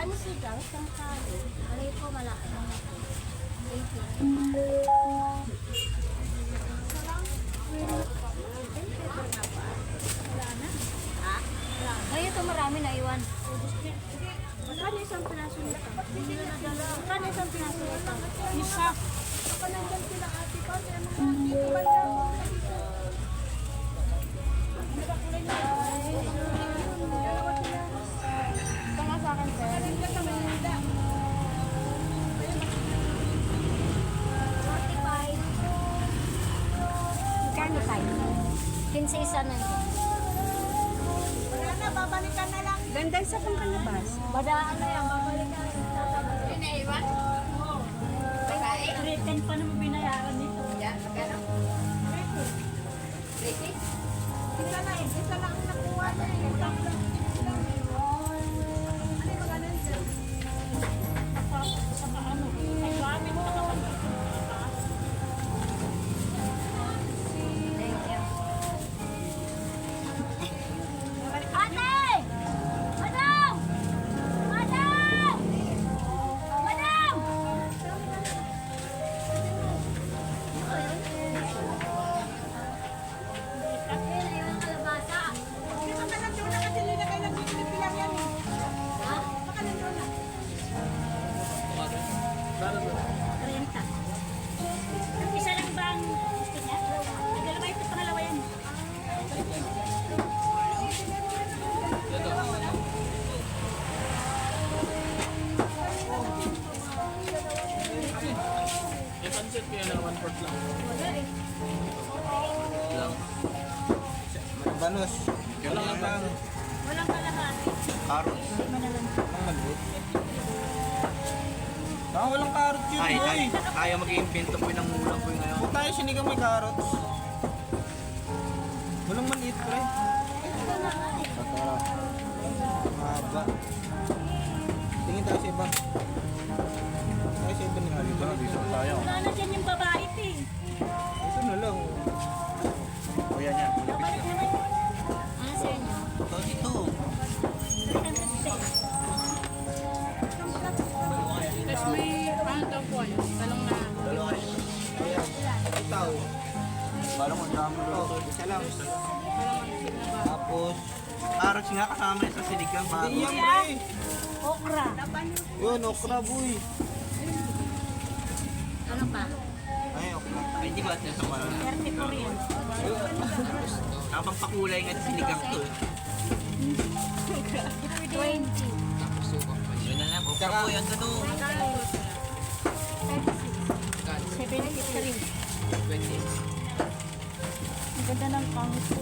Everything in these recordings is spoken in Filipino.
Pansigang, sangkalo. Alay ko, malaki lang ako. Thank you. Wala na. Ha? Ay, ito marami na iwan. Magkano isang piraso nito? Magkano isang piraso nito? Isa. Ako nandyan sila ate ko. Dito ba na? Ito nga sa akin, sir. Magkano tayo? 15 isa na ito. Wala na, babalikan na lang. Ganda sa pang kalabas. Badaan na yan, babalikan. Pinaiwan? Oo. Babae? Written pa naman binayaran nito. Yan, magkano? 30? Isa na eh. Isa lang ang nakuha na eh. Ano yung magkano dyan? Saka ano, ay gamit na kapag Thank you. Ate! Madam! Madam! Madam! Ate, naiwan kalabasa. Hindi pa kalandro na kasi nilagay lang dito ng pilang yan eh. Ha? Pakalandro na. 30. Isa lang ba ang gusto niya? Nagdalawa ito, pangalawa yan. Yung pancit kaya na 1/4 lang. Wala eh. Lang. Banos. Yun Walang lang. Walang kalahati. Carrots. Lima na lang. Ang maliit. Ah, walang carrots yun, Ay, boy. kaya mag-i-invento po ng ulam po ngayon. Kung tayo sinigang may carrots. Walang maliit, pre. Ito na nga eh. Tara. Mahaba. Tingin tayo sa iba. Tayo sa iba ni Aliba. Dito tayo. Wala na dyan yung babae eh. Ito na lang. O yan yan. Babalik naman yun. Ah, sa inyo. Ito dito. Tapos may ano daw po yun. Talong na. Dalawa kayo. Itaw. Parang ang dami Ito, isa lang. Tapos, Carrots nga kasama yun sa sinigang. hindi yan, pre. Okra. Yun, okra, boy. Ano pa? Ay, okra. Ay, hindi ba ito sa parang 34 yan. habang pakulay nga sa sinigang to. 20. Yun na lang. Okra po yan doon. 73. 20. Ang ganda ng pangit ko.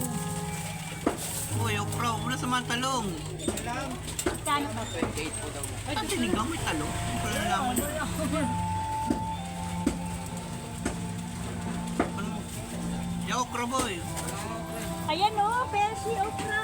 Uy, okra. Wala sa mga talong. Kano pa? 28 po daw. Ay, ang sinigang may talong. Hindi ko na nalaman. Ano? Yung okra boy. Ayan o, Percy okra.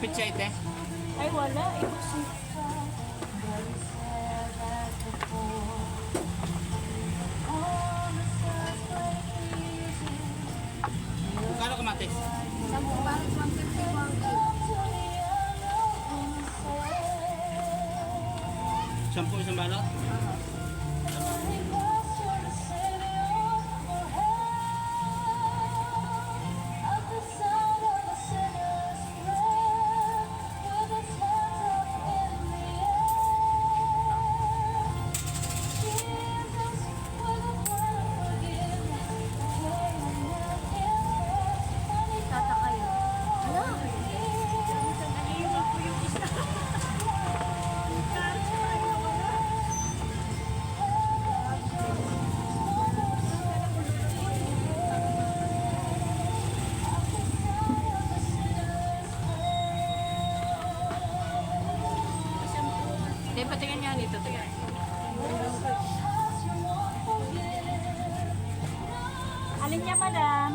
pizza ite. Ay, wala. Ibus. Kano kamatis? 10 balot, 150, 1 kilo. 10 isang balot? Tata kayo. Hala. Hindi, patingin niya nito. Tingnan. Alin niya, madam?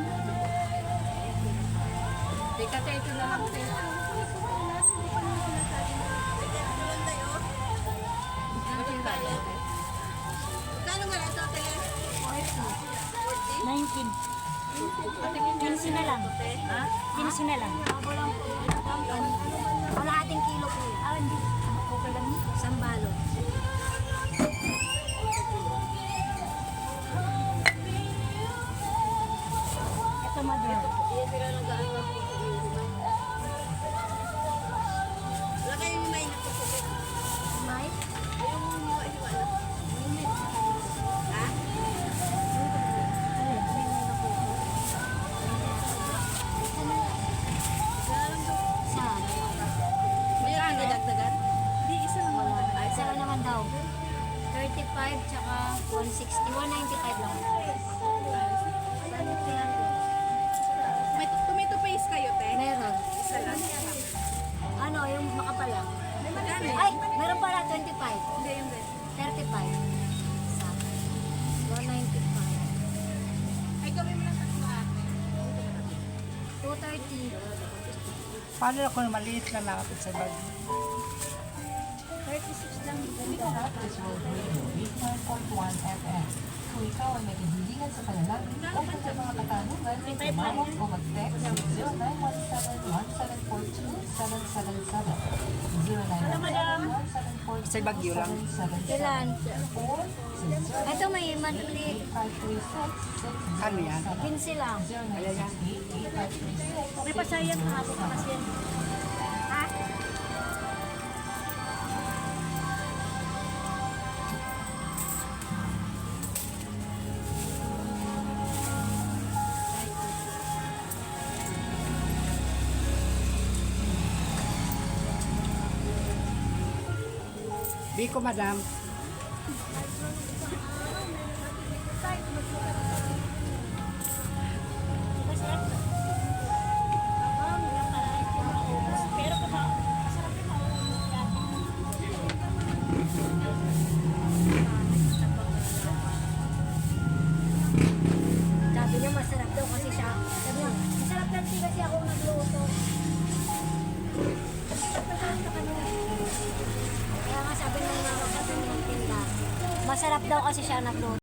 Teka, ito na lang. Kano nga ito, ate? 19. Patingin niya. 15 na lang. Ha? 15 na lang. Kalahating kilo po. Ah, hindi. Okay lang. Isang balot. Ito, madam. May? Saan? Isa lang naman daw. 35 tsaka 160. 195 lang. May tomato paste kayo, te? Meron. Isa lang. Ano, yung makapal lang. Magkano? Ay, meron pala 25. Hindi, yung red. 35. Isa. 195. Ay, gawin mo lang tatlo ate. 230. Paano ako maliit na nakapit sa bag? 36 lang. Kung ikaw ay may kahilingan sa panalangin o kung sa mga katanungan, tumawag o mag-text sa 0917-174-777. Sa Baguio lang. Ilan? Ito may maliit. Ano yan? 15 lang. May pasayang hapon pa kasi yan. Ha? Biko, madam. Pero kung masarap yung Sabi niya masarap daw kasi siya. Sabi niya, masarap lang din kasi ako nagluto. Kaya nga sabi ng tinda, masarap daw kasi siya nagluto.